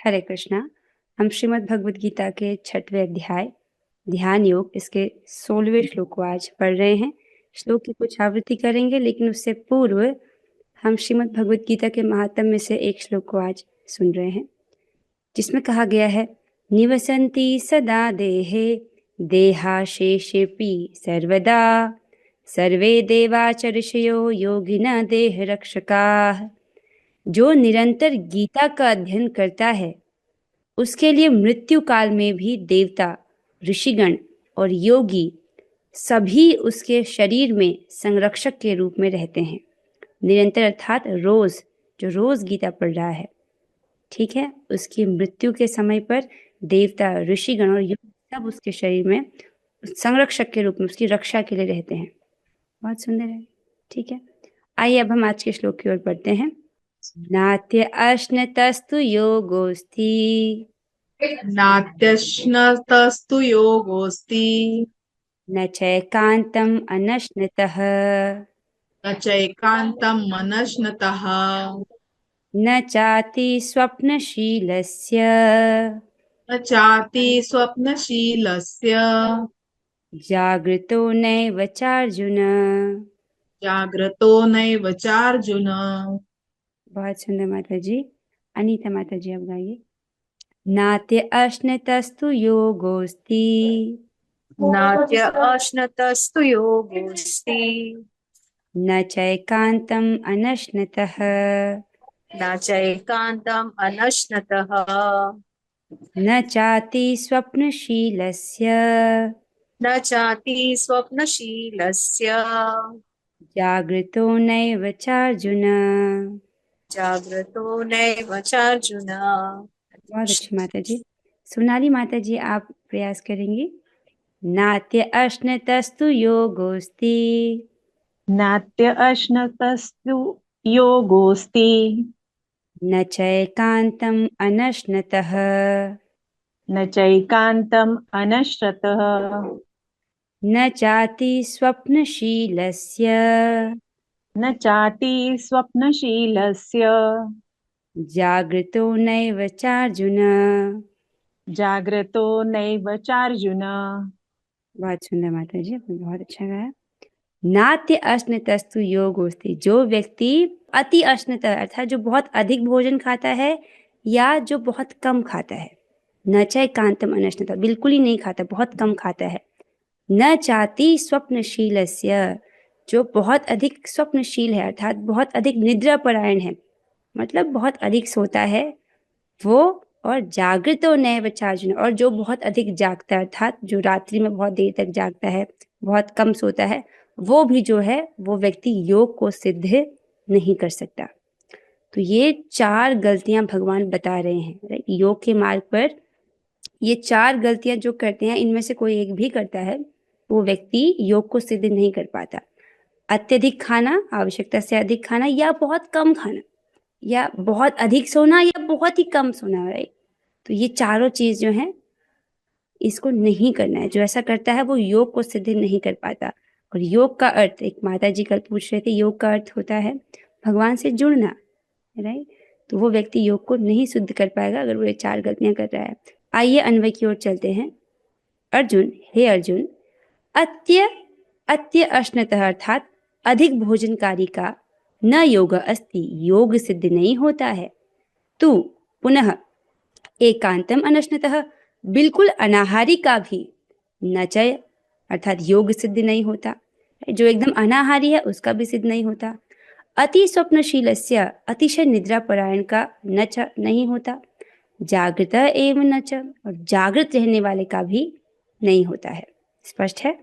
हरे कृष्णा। हम श्रीमद् भगवद गीता के 6वें अध्याय ध्यान योग इसके 16वें श्लोक को आज पढ़ रहे हैं। श्लोक की कुछ आवृत्ति करेंगे, लेकिन उससे पूर्व हम श्रीमद् भगवद गीता के महात्म्य में से एक श्लोक को आज सुन रहे हैं, जिसमें कहा गया है, निवसन्ति सदा देहे देहाशेषेऽपि सर्वदा सर्वे देवाच ऋषयो योगिनः देह रक्षकाः। जो निरंतर गीता का अध्ययन करता है उसके लिए मृत्यु काल में भी देवता, ऋषिगण और योगी सभी उसके शरीर में संरक्षक के रूप में रहते हैं। निरंतर अर्थात रोज, जो रोज गीता पढ़ रहा है, ठीक है, उसकी मृत्यु के समय पर देवता, ऋषिगण और योगी सब उसके शरीर में संरक्षक के रूप में उसकी रक्षा के लिए रहते हैं। बहुत सुंदर है, ठीक है। आइए अब हम आज के श्लोक की ओर बढ़ते हैं। नात्य अश्नतस्तु योगोस्ति नात्यश्नतस्तु योगोऽस्ति न चैकान्तम् अनश्नतः न चैकान्तं मनश्नतः न चाति स्वप्नशीलस्य न चाति स्वप्नशीलस्य जागृतो नैव चार्जुन। जाग्रतो नैव चार्जुन। बहुत सुंदर माता जी। अनीता माता जी, अब गाइए। नात्य अश्नतस्तु योगोस्ति नाट्य अश्नतस्तु योगोऽस्ति न चैकान्तम् अनश्नतः न चैकान्तम् अनश्नतः न चाति स्वप्नशीलस्य न चाति स्वप्नशीलस्य जागृतो नैव चार्जुन। जाग्रतो नैव चार्जुन। बहुत अच्छी माता जी। सोनाली माता जी, आप प्रयास करेंगी। नात्य अश्नतस्तु योगोस्ति नाट्य अश्नतस्तु योगोऽस्ति न चैकान्तम् अनश्नतः न चैकान्तम् अनश्नतः न चाति स्वप्नशीलस्य न चाति स्वप्नशीलस्य जागृतो नैव चार्जुन। जाग्रतो नैव चार्जुन। बहुत सुंदर माता जी, आपने बहुत अच्छा गाया। नात्य अश्नतस्तु योगोस्ति, जो व्यक्ति अति अश्नत अर्थात जो बहुत अधिक भोजन खाता है या जो बहुत कम खाता है, न चैकान्तम् अनश्नतः, बिल्कुल ही नहीं खाता, बहुत कम खाता है, न चाति स्वप्नशीलस्य, जो बहुत अधिक स्वप्नशील है अर्थात बहुत अधिक निद्रापरायण है, मतलब बहुत अधिक सोता है वो, और जागृतो नैव चार्जुन, और जो बहुत अधिक जागता है अर्थात जो रात्रि में बहुत देर तक जागता है, बहुत कम सोता है, वो भी जो है वो व्यक्ति योग को सिद्ध नहीं कर सकता। तो ये 4 गलतियां भगवान बता रहे हैं, राइट। योग के मार्ग पर ये 4 गलतियां जो करते हैं, इनमें से कोई एक भी करता है, वो व्यक्ति योग को सिद्ध नहीं कर पाता। अत्यधिक खाना, आवश्यकता से अधिक खाना, या बहुत कम खाना, या बहुत अधिक सोना, या बहुत ही कम सोना, राइट। तो ये चारों चीज जो है, इसको नहीं करना है। जो ऐसा करता है वो योग को सिद्ध नहीं कर पाता। और योग का अर्थ, एक माता जी कल पूछ रहे थे, योग का अर्थ होता है भगवान से जुड़ना, राइट। तो वो व्यक्ति योग को नहीं सिद्ध कर पाएगा अगर वो ये 4 गलतियां कर रहा है। आइए अन्वय की ओर चलते हैं। अर्जुन, हे अर्जुन, अत्य अत्य अश्नतः अर्थात अधिक भोजनकारी का न योग अस्ति, योग सिद्ध नहीं होता है। तू पुनः एकांतम अनश्नतः, बिल्कुल अनाहारी का भी न चय अर्थात योग सिद्ध नहीं होता। जो एकदम अनाहारी है उसका भी सिद्ध नहीं होता। अति स्वप्नशीलस्य, अतिशय निद्रा परायण का न च नहीं होता। जागृत एवं न च, और जागृत रहने वाले का भी नहीं होता है। स्पष्ट है।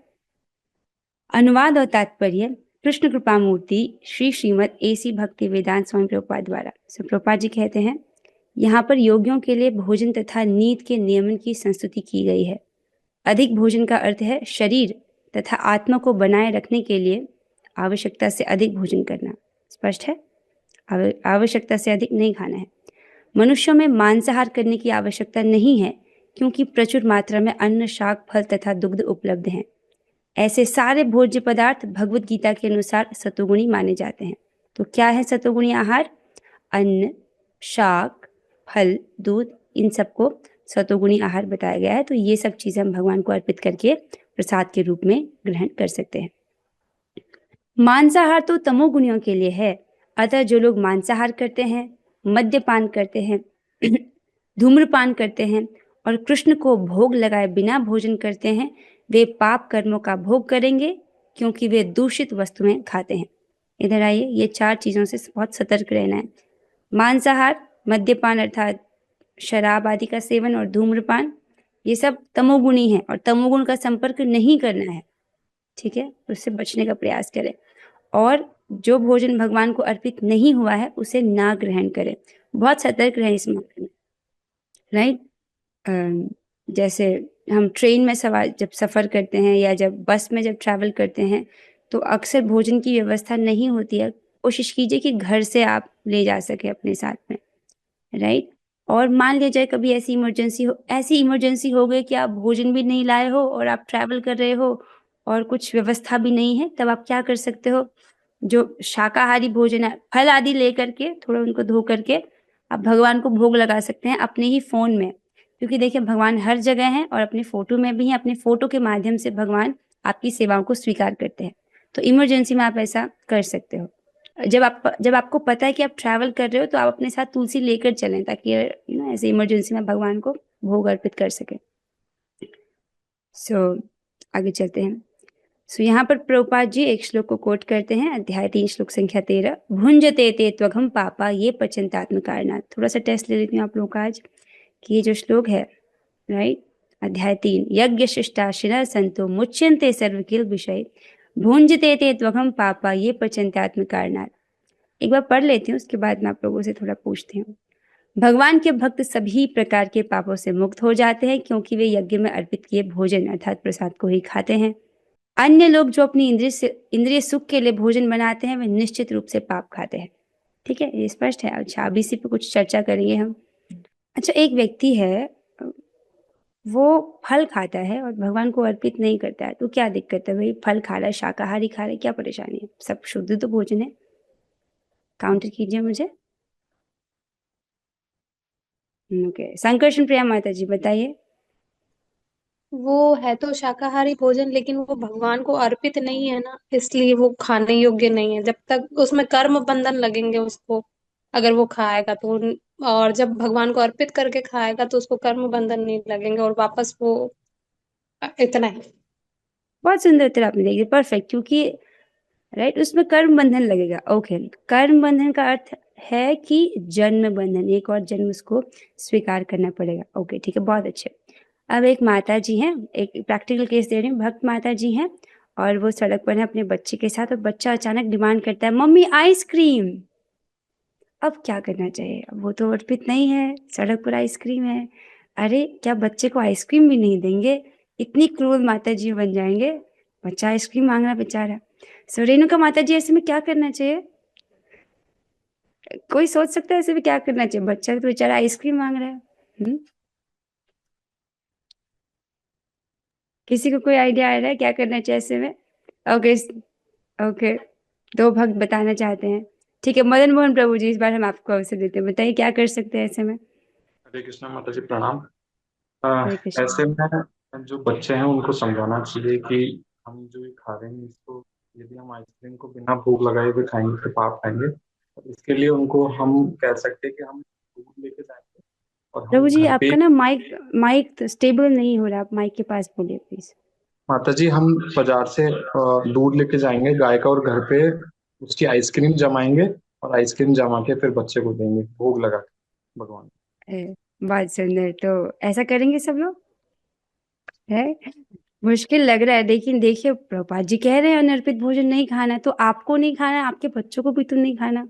अनुवाद और तात्पर्य कृष्ण कृपा मूर्ति श्री श्रीमद एसी भक्ति वेदांत स्वामी प्रभुपाद द्वारा। प्रभुपाद जी कहते हैं, यहाँ पर योगियों के लिए भोजन तथा नींद के नियमन की संस्तुति की गई है। अधिक भोजन का अर्थ है शरीर तथा आत्मा को बनाए रखने के लिए आवश्यकता से अधिक भोजन करना। स्पष्ट है, आवश्यकता से अधिक नहीं खाना है। मनुष्यों में मांसाहार करने की आवश्यकता नहीं है, क्योंकि प्रचुर मात्रा में अन्न, शाक, फल तथा दुग्ध उपलब्ध हैं। ऐसे सारे भोज्य पदार्थ भगवत गीता के अनुसार सतोगुणी माने जाते हैं। तो क्या है सतोगुणी आहार? अन्न, शाक, फल, दूध इन सबको सतोगुणी आहार बताया गया है। तो ये सब चीजें हम भगवान को अर्पित करके प्रसाद के रूप में ग्रहण कर सकते हैं। मांसाहार तो तमोगुणियों के लिए है, अतः जो लोग मांसाहार करते हैं, मद्यपान करते हैं, धूम्रपान करते हैं और कृष्ण को भोग लगाए बिना भोजन करते हैं, वे पाप कर्मों का भोग करेंगे, क्योंकि वे दूषित वस्तुएं खाते हैं। इधर आइए, ये 4 चीजों से बहुत सतर्क रहना है। मांसाहार, मद्यपान अर्थात शराब आदि का सेवन और धूम्रपान, ये सब तमोगुणी है और तमोगुण का संपर्क नहीं करना है, ठीक है, उससे बचने का प्रयास करें। और जो भोजन भगवान को अर्पित नहीं हुआ है उसे ना ग्रहण करें। बहुत सतर्क रहें इस मामले में, राइट। जैसे हम ट्रेन में जब सफ़र करते हैं या जब बस में जब ट्रैवल करते हैं तो अक्सर भोजन की व्यवस्था नहीं होती है। कोशिश कीजिए कि घर से आप ले जा सके अपने साथ में, राइट। और मान लिया जाए कभी ऐसी इमरजेंसी हो गई कि आप भोजन भी नहीं लाए हो और आप ट्रैवल कर रहे हो और कुछ व्यवस्था भी नहीं है, तब आप क्या कर सकते हो, जो शाकाहारी भोजन है, फल आदि लेकर के थोड़ा उनको धो करके आप भगवान को भोग लगा सकते हैं अपने ही फोन में, क्योंकि देखिए भगवान हर जगह हैं और अपने फोटो में भी हैं। अपने फोटो के माध्यम से भगवान आपकी सेवाओं को स्वीकार करते हैं। तो इमरजेंसी में आप ऐसा कर सकते हो। जब आपको पता है कि आप ट्रैवल कर रहे हो तो आप अपने साथ तुलसी लेकर चलें, ताकि ऐसे इमरजेंसी में भगवान को भोग अर्पित कर सके। सो आगे चलते हैं। सो यहाँ पर प्रभुपाद जी एक श्लोक को कोट करते हैं, अध्याय 3 श्लोक संख्या 13, भुंजते ते त्वघम पापा ये पचंतात्म कारणात्। थोड़ा सा टेस्ट ले लेती हूँ आप लोगों का आज कि ये जो श्लोक है, राइट, अध्याय 3, यज्ञ शिष्टाशिनः संतो मुच्यन्ते सर्व किल विषय भुंजते ते त्वघम पापा ये पचंतात्म कारणात्। एक बार पढ़ लेती हूँ, उसके बाद मैं आप लोगों से थोड़ा पूछती हूँ। भगवान के भक्त सभी प्रकार के पापों से मुक्त हो जाते हैं, क्योंकि वे यज्ञ में अर्पित किए भोजन अर्थात प्रसाद को ही खाते हैं। अन्य लोग जो अपनी इंद्रिय सुख के लिए भोजन बनाते हैं वे निश्चित रूप से पाप खाते हैं। ठीक है, ये स्पष्ट है। अच्छा, अब इसी पे कुछ चर्चा करेंगे हम। अच्छा, एक व्यक्ति है, वो फल खाता है और भगवान को अर्पित नहीं करता है, तो क्या दिक्कत है भाई? फल खा रहा है, शाकाहारी खा रहा है, क्या परेशानी है? सब शुद्ध तो भोजन है। काउंटर कीजिए मुझे। ओके, संकर्षण प्रिया माता जी बताइए। वो है तो शाकाहारी भोजन, लेकिन वो भगवान को अर्पित नहीं है ना, इसलिए वो खाने योग्य नहीं है। जब तक उसमें कर्म बंधन लगेंगे उसको, अगर वो खाएगा तो। और जब भगवान को अर्पित करके खाएगा तो उसको कर्म बंधन नहीं लगेंगे और वापस वो इतना ही। बहुत सुंदर उत्तर आपने दिया, परफेक्ट, क्योंकि राइट उसमें कर्म बंधन लगेगा। ओके, कर्म बंधन का अर्थ है कि जन्म बंधन, एक और जन्म उसको स्वीकार करना पड़ेगा। ओके, ठीक है, बहुत अच्छे। अब एक माता जी हैं, एक प्रैक्टिकल केस दे रही हूँ। भक्त माता जी हैं और वो सड़क पर है अपने बच्चे के साथ, और बच्चा अचानक डिमांड करता है, मम्मी आइसक्रीम। अब क्या करना चाहिए? अब वो तो अर्पित नहीं है, सड़क पर आइसक्रीम है। अरे, क्या बच्चे को आइसक्रीम भी नहीं देंगे? इतनी क्रूर माता जी बन जाएंगे? बच्चा आइसक्रीम मांग रहा बेचारा। सो रेणुका माता जी, ऐसे में क्या करना चाहिए? कोई सोच सकता है ऐसे में क्या करना चाहिए? बच्चा तो बेचारा आइसक्रीम मांग रहा है। किसी को कोई आइडिया आ रहा है क्या करना चाहिए ऐसे में? ओके, ओके, 2 भक्त बताना चाहते हैं। ठीक है, मदन मोहन प्रभु जी, इस बार हम आपको अवसर देते हैं, बताइए क्या कर सकते हैं ऐसे में? हरे कृष्णा माता जी, प्रणाम। हरे कृष्ण। ऐसे में जो बच्चे हैं उनको समझाना चाहिए कि हम जो ये खा रहे हैं इसको, यदि हम आइसक्रीम को बिना भूख लगाए हुए खाएंगे तो पाप खाएंगे। और इसके लिए उनको हम कह सकते हैं कि हम दूध लेके जाएंगे और प्रभु हम जी, घर पे। आपका ना माइक तो स्टेबल नहीं हो रहा, आप माइक के पास बोलिए प्लीज। माता जी, हम बाजार से दूध लेके जाएंगे गाय का, और घर पे उसकी आइसक्रीम जमाएंगे और आइसक्रीम जमा के फिर बच्चे को देंगे भोग लगा के भगवान। बहुत सुंदर। तो ऐसा करेंगे सब लोग? है मुश्किल लग रहा है, लेकिन देखिए प्रभुपाद जी कह रहे हैं अनर्पित भोजन नहीं खाना, तो आपको नहीं खाना, आपके बच्चों को भी तो नहीं खाना।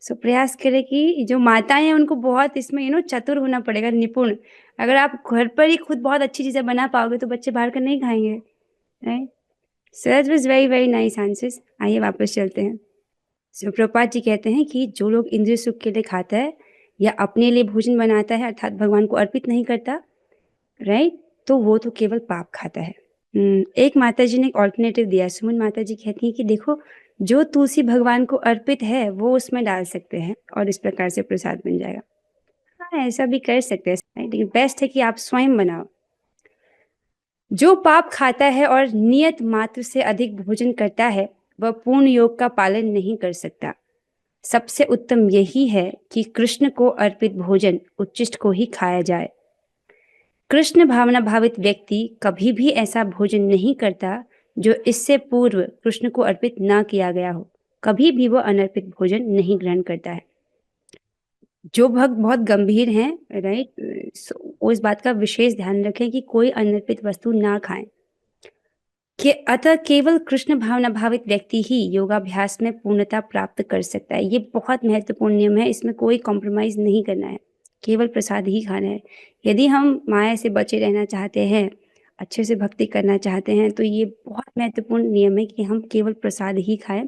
सो प्रयास करें कि जो माताएं हैं उनको बहुत इसमें चतुर होना पड़ेगा, निपुण। अगर आप घर पर ही खुद बहुत अच्छी चीजें बना पाओगे तो बच्चे बाहर का नहीं खाएंगे, right? So that was very very nice answers. आइए वापस चलते हैं। सो प्रभुपाद जी कहते हैं कि जो लोग इंद्रिय सुख के लिए खाता है या अपने लिए भोजन बनाता है अर्थात भगवान को अर्पित नहीं करता, राइट, तो वो तो केवल पाप खाता है। एक माता जी ने एक ऑल्टरनेटिव दिया। सुमन माता जी कहती हैं कि देखो, जो तुलसी भगवान को अर्पित है वो उसमें डाल सकते हैं और इस प्रकार से प्रसाद बन जाएगा। ऐसा भी कर सकते हैं, लेकिन बेस्ट है कि आप स्वयं बनाओ। जो पाप खाता है और नियत मात्र से अधिक भोजन करता है वह पूर्ण योग का पालन नहीं कर सकता। सबसे उत्तम यही है कि कृष्ण को अर्पित भोजन उच्छिष्ट को ही खाया जाए। कृष्ण भावना भावित व्यक्ति कभी भी ऐसा भोजन नहीं करता जो इससे पूर्व कृष्ण को अर्पित ना किया गया हो। कभी भी वो अनर्पित भोजन नहीं ग्रहण करता है। जो भक्त बहुत गंभीर हैं, राइट, वो इस बात का विशेष ध्यान रखें कि कोई अनर्पित वस्तु ना खाएं। कि अतः केवल कृष्ण भावना भावित व्यक्ति ही योगाभ्यास में पूर्णता प्राप्त कर सकता है। ये बहुत महत्वपूर्ण नियम है, इसमें कोई कॉम्प्रोमाइज नहीं करना है, केवल प्रसाद ही खाना है। यदि हम माया से बचे रहना चाहते हैं, अच्छे से भक्ति करना चाहते हैं, तो ये बहुत महत्वपूर्ण नियम है कि हम केवल प्रसाद ही खाएं।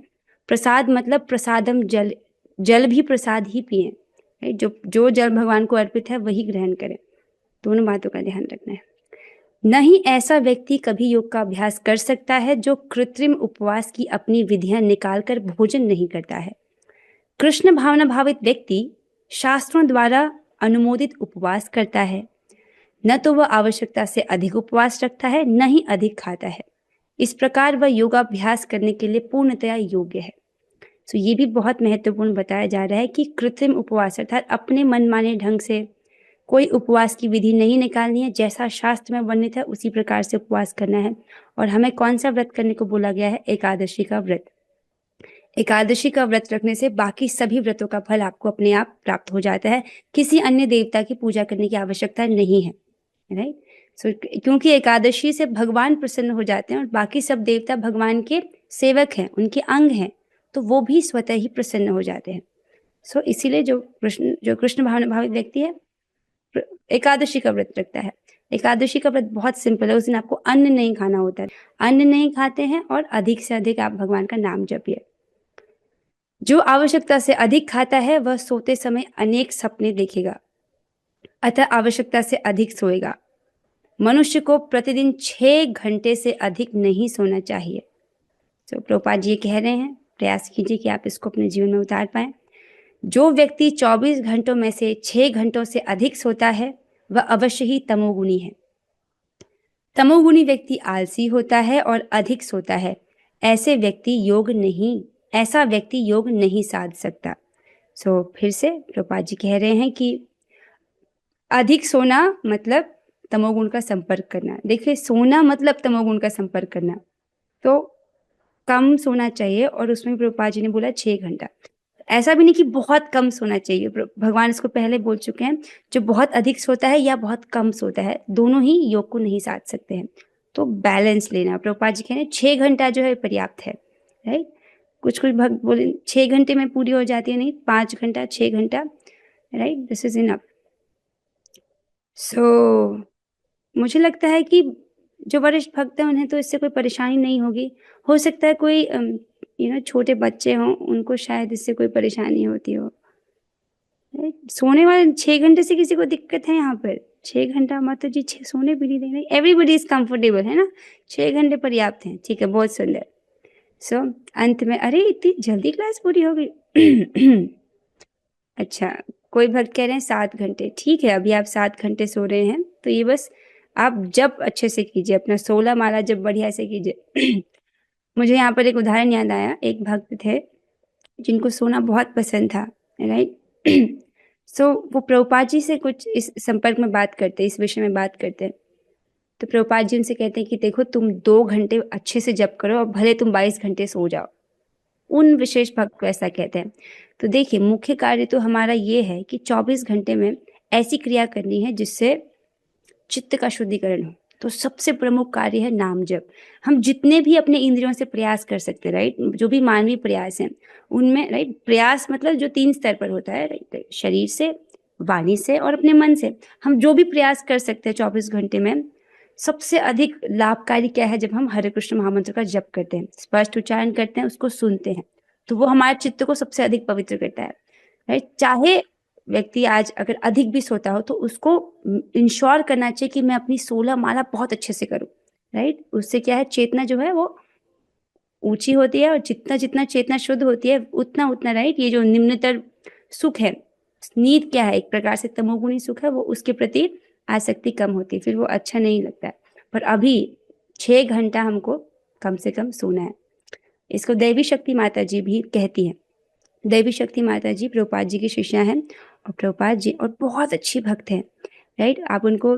प्रसाद मतलब प्रसादम जल, जल भी प्रसाद ही पिएं। जो जल भगवान को अर्पित है वही ग्रहण करें। दोनों बातों का ध्यान रखना है। नहीं ऐसा व्यक्ति कभी योग का अभ्यास कर सकता है जो कृत्रिम उपवास की अपनी विधियां निकालकर भोजन नहीं करता है। कृष्ण भावना भावित व्यक्ति शास्त्रों द्वारा अनुमोदित उपवास करता है। न तो वह आवश्यकता से अधिक उपवास रखता है, न ही अधिक खाता है। इस प्रकार वह योगाभ्यास करने के लिए पूर्णतया योग्य है। तो ये भी बहुत महत्वपूर्ण बताया जा रहा है कि कृत्रिम उपवास अर्थात अपने मनमाने ढंग से कोई उपवास की विधि नहीं निकालनी है। जैसा शास्त्र में वर्णित है उसी प्रकार से उपवास करना है। और हमें कौन सा व्रत करने को बोला गया है? एकादशी का व्रत। एकादशी का व्रत रखने से बाकी सभी व्रतों का फल आपको अपने आप प्राप्त हो जाता है। किसी अन्य देवता की पूजा करने की आवश्यकता नहीं है, राइट। सो क्योंकि एकादशी से भगवान प्रसन्न हो जाते हैं और बाकी सब देवता भगवान के सेवक हैं, उनके अंग हैं, तो वो भी स्वतः ही प्रसन्न हो जाते हैं। सो इसीलिए जो कृष्ण भावना भावित व्यक्ति है एकादशी का व्रत रखता है। एकादशी का व्रत बहुत सिंपल है। उस दिन आपको अन्न नहीं खाना होता है। अन्न नहीं खाते हैं और अधिक से अधिक आप भगवान का नाम जपिए। जो आवश्यकता से अधिक खाता है वह सोते समय अनेक सपने देखेगा, अतः आवश्यकता से अधिक सोएगा। मनुष्य को प्रतिदिन 6 घंटे से अधिक नहीं सोना चाहिए। तो प्रभुपाद जी कह रहे हैं, प्रयास कीजिए कि आप इसको अपने जीवन में उतार पाएं। जो व्यक्ति 24 घंटों में से 6 घंटों से अधिक सोता है वह अवश्य ही तमोगुणी है। तमोगुणी व्यक्ति आलसी होता है और अधिक सोता है। ऐसा व्यक्ति योग नहीं साध सकता। फिर से प्रभुपाद जी कह रहे हैं कि अधिक सोना मतलब तमोगुण का संपर्क करना। देखिए, सोना मतलब तमोगुण का संपर्क करना, तो कम सोना चाहिए। और उसमें प्रभुपाद जी ने बोला 6 घंटा। ऐसा भी नहीं कि बहुत कम सोना चाहिए। भगवान इसको पहले बोल चुके हैं, जो बहुत अधिक सोता है या बहुत कम सोता है, दोनों ही योग को नहीं साध सकते हैं। तो बैलेंस लेना। प्रभुपाद जी कह रहे हैं 6 घंटा जो है पर्याप्त है, राइट। कुछ भक्त बोले 6 घंटे में पूरी हो जाती है, नहीं, 5 घंटा 6 घंटा, राइट, दिस इज इनफ। मुझे लगता है कि जो वरिष्ठ भक्त हैं उन्हें तो इससे कोई परेशानी नहीं होगी। हो सकता है कोई छोटे बच्चे हों, उनको शायद इससे कोई परेशानी होती हो। सोने वाले 6 घंटे से किसी को दिक्कत है? यहाँ पर 6 घंटा माता जी सोने भी नहीं देंगे। एवरीबडी इज कंफर्टेबल, है ना। 6 घंटे पर्याप्त हैं, ठीक है, बहुत सुंदर। अंत में, अरे इतनी जल्दी क्लास पूरी हो गई। अच्छा, कोई भक्त कह रहे हैं 7 घंटे। ठीक है, अभी आप 7 घंटे सो रहे हैं तो ये बस आप जब अच्छे से कीजिए, अपना 16 माला जब बढ़िया से कीजिए। मुझे यहाँ पर एक उदाहरण याद आया। एक भक्त थे जिनको सोना बहुत पसंद था, राइट। वो प्रभुपाद जी से कुछ इस संपर्क में बात करते, इस विषय में बात करते हैं। तो प्रभुपाद जी उनसे कहते हैं कि देखो, तुम 2 घंटे अच्छे से जप करो और भले तुम 22 घंटे सो जाओ। उन विशेष भक्त को ऐसा कहते हैं। तो देखिए, मुख्य कार्य तो हमारा ये है कि 24 घंटे में ऐसी क्रिया करनी है जिससे चित्त का शुद्धिकरण हो। तो सबसे प्रमुख कार्य है नाम जप। हम जितने भी अपने इंद्रियों से प्रयास कर सकते हैं, राइट, जो भी मानवीय प्रयास हैं उनमें, राइट, प्रयास मतलब जो 3 स्तर पर होता है, राइट, शरीर से, वाणी से और अपने मन से। हम जो भी प्रयास कर सकते हैं 24 घंटे में, सबसे अधिक लाभकारी क्या है? जब हम हरे कृष्ण महामंत्र का जप करते हैं, स्पष्ट उच्चारण करते हैं, उसको सुनते हैं, तो वो हमारे चित्त को सबसे अधिक पवित्र करता है, राइट। चाहे व्यक्ति आज अगर अधिक भी सोता हो तो उसको इंश्योर करना चाहिए कि मैं अपनी 16 माला बहुत अच्छे से करूं, राइट। उससे क्या है, चेतना जो है वो ऊंची होती है और जितना जितना चेतना शुद्ध होती है उतना उतना, राइट, ये जो निम्नतर सुख है, नींद क्या है, एक प्रकार से तमोगुणी सुख है, वो उसके प्रति आसक्ति कम होती है, फिर वो अच्छा नहीं लगता है। पर अभी 6 घंटा हमको कम से कम सोना है। इसको दैवी शक्ति माता जी भी कहती हैं। दैवी शक्ति माता जी प्रभुपाद जी की शिष्या हैं और प्रभुपाद जी और बहुत अच्छी भक्त हैं, राइट। आप उनको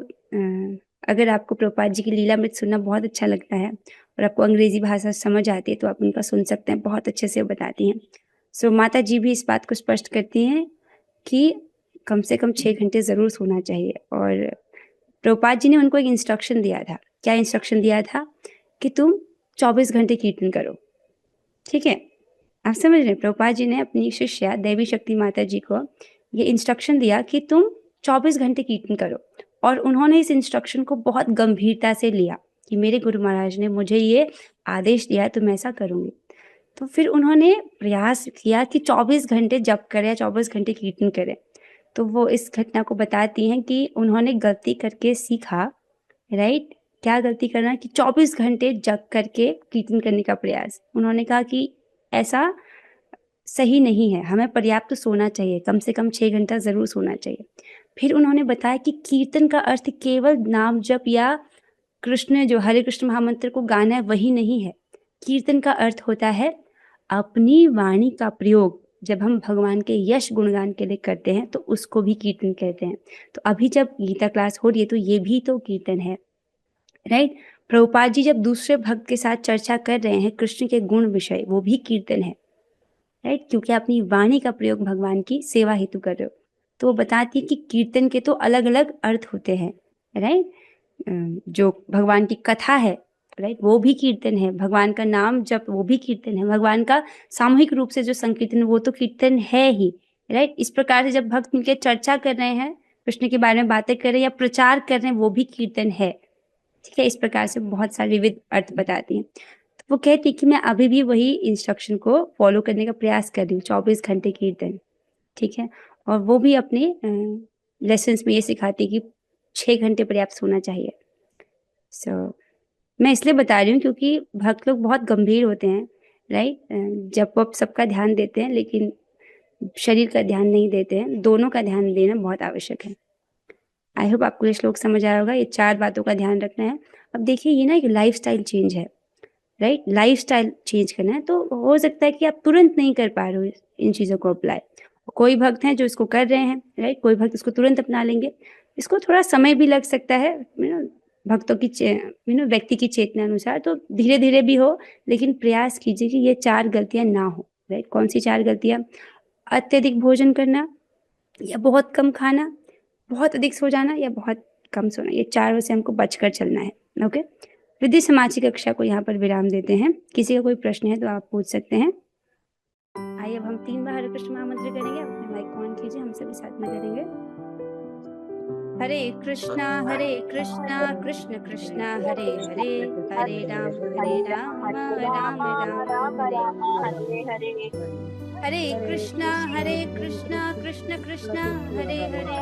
अगर आपको प्रभुपाद जी की लीलामृत सुनना बहुत अच्छा लगता है और आपको अंग्रेजी भाषा समझ आती है तो आप उनका सुन सकते हैं, बहुत अच्छे से वो बताती हैं। सो माता जी भी इस बात को स्पष्ट करती हैं कि कम से कम 6 घंटे ज़रूर सोना चाहिए। और प्रभुपाद जी ने उनको एक इंस्ट्रक्शन दिया था। क्या इंस्ट्रक्शन दिया था? कि तुम 24 घंटे कीर्तन करो, ठीक है। आप समझ रहे हैं, प्रभुपाद जी ने अपनी शिष्या देवी शक्ति माता जी को ये इंस्ट्रक्शन दिया कि तुम 24 घंटे कीर्तन करो, और उन्होंने इस इंस्ट्रक्शन को बहुत गंभीरता से लिया कि मेरे गुरु महाराज ने मुझे ये आदेश दिया है तो मैं ऐसा करूँगी। तो फिर उन्होंने प्रयास किया कि 24 घंटे जप करें या 24 घंटे कीर्तन करें। तो वो इस घटना को बताती हैं कि उन्होंने गलती करके सीखा, राइट। क्या गलती करना? कि 24 घंटे जप करके कीर्तन करने का प्रयास। उन्होंने कहा कि ऐसा सही नहीं है, हमें पर्याप्त सोना चाहिए, कम से कम 6 घंटा ज़रूर सोना चाहिए। फिर उन्होंने बताया कि कीर्तन का अर्थ केवल नाम जप या कृष्ण जो हरे कृष्ण महामंत्र को गाना है वही नहीं है। कीर्तन का अर्थ होता है अपनी वाणी का प्रयोग जब हम भगवान के यश गुणगान के लिए करते हैं तो उसको भी कीर्तन कहते हैं। तो अभी जब गीता क्लास हो रही है तो ये भी तो कीर्तन है, राइट। प्रभुपाद जी जब दूसरे भक्त के साथ चर्चा कर रहे हैं कृष्ण के गुण विषय, वो भी कीर्तन है, राइट, क्योंकि अपनी वाणी का प्रयोग भगवान की सेवा हेतु कर रहे हो। तो वो बताती है कि कीर्तन के तो अलग अलग अर्थ होते हैं, राइट। जो भगवान की कथा है, राइट, वो भी कीर्तन है। भगवान का नाम जप वो भी कीर्तन है। भगवान का सामूहिक रूप से जो संकीर्तन वो तो कीर्तन है ही, राइट। इस प्रकार से जब भक्त मिलकर चर्चा कर रहे हैं, कृष्ण के बारे में बातें कर रहे हैं या प्रचार कर रहे हैं, वो भी कीर्तन है, ठीक है। इस प्रकार से बहुत सारे विविध अर्थ बताती हैं। तो वो कहती है कि मैं अभी भी वही इंस्ट्रक्शन को फॉलो करने का प्रयास कर रही हूँ, 24 घंटे कीर्तन, ठीक है। और वो भी अपने लेसन्स में ये सिखाती है कि 6 घंटे पर्याप्त सोना चाहिए। सो मैं इसलिए बता रही हूँ क्योंकि भक्त लोग बहुत गंभीर होते हैं, राइट। जब वो सबका ध्यान देते हैं लेकिन शरीर का ध्यान नहीं देते हैं, दोनों का ध्यान देना बहुत आवश्यक है। आई होप आपको ये श्लोक समझ आया होगा। ये 4 बातों का ध्यान रखना है। अब देखिए ये ना एक लाइफस्टाइल चेंज है, राइट। लाइफस्टाइल चेंज करना है तो हो सकता है कि आप तुरंत नहीं कर पा रहे हो इन चीज़ों को अप्लाई। कोई भक्त हैं जो इसको कर रहे हैं, राइट, कोई भक्त इसको तुरंत अपना लेंगे। इसको थोड़ा समय भी लग सकता है, भक्तों की व्यक्ति की चेतना अनुसार, तो धीरे धीरे भी हो, लेकिन प्रयास कीजिए कि ये 4 गलतियां ना हो, राइट। कौन सी 4 गलतियां? अत्यधिक भोजन करना, या बहुत कम खाना, बहुत अधिक सो जाना, या बहुत कम सोना। ये चारों से हमको बचकर चलना है, ओके। विधि समाज की कक्षा को यहाँ पर विराम देते हैं। किसी का कोई प्रश्न है तो आप पूछ सकते हैं। आइए अब हम 3 बार हरे कृष्ण महामंत्र करेंगे। अपने माइक को ऑन कीजिए, हम सभी साथ में करेंगे। हरे कृष्णा कृष्ण कृष्णा हरे हरे, हरे राम राम राम राम हरे हरे। हरे कृष्णा कृष्ण कृष्णा हरे हरे,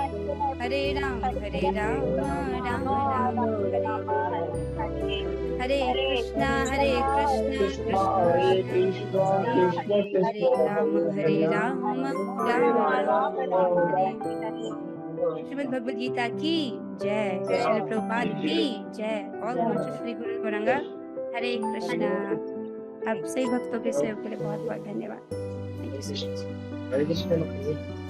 हरे राम राम राम हरे। हरे कृष्णा कृष्ण कृष्ण हरे राम राम राम हरे। श्रीमद् भगवद गीता की जय, श्रील प्रभुपाद की जय। ऑल ग्लोरी श्री गुरु गौरांगा। हरे कृष्णा। आप सही भक्तों के सहयोग के लिए बहुत बहुत धन्यवाद। Thank you so much.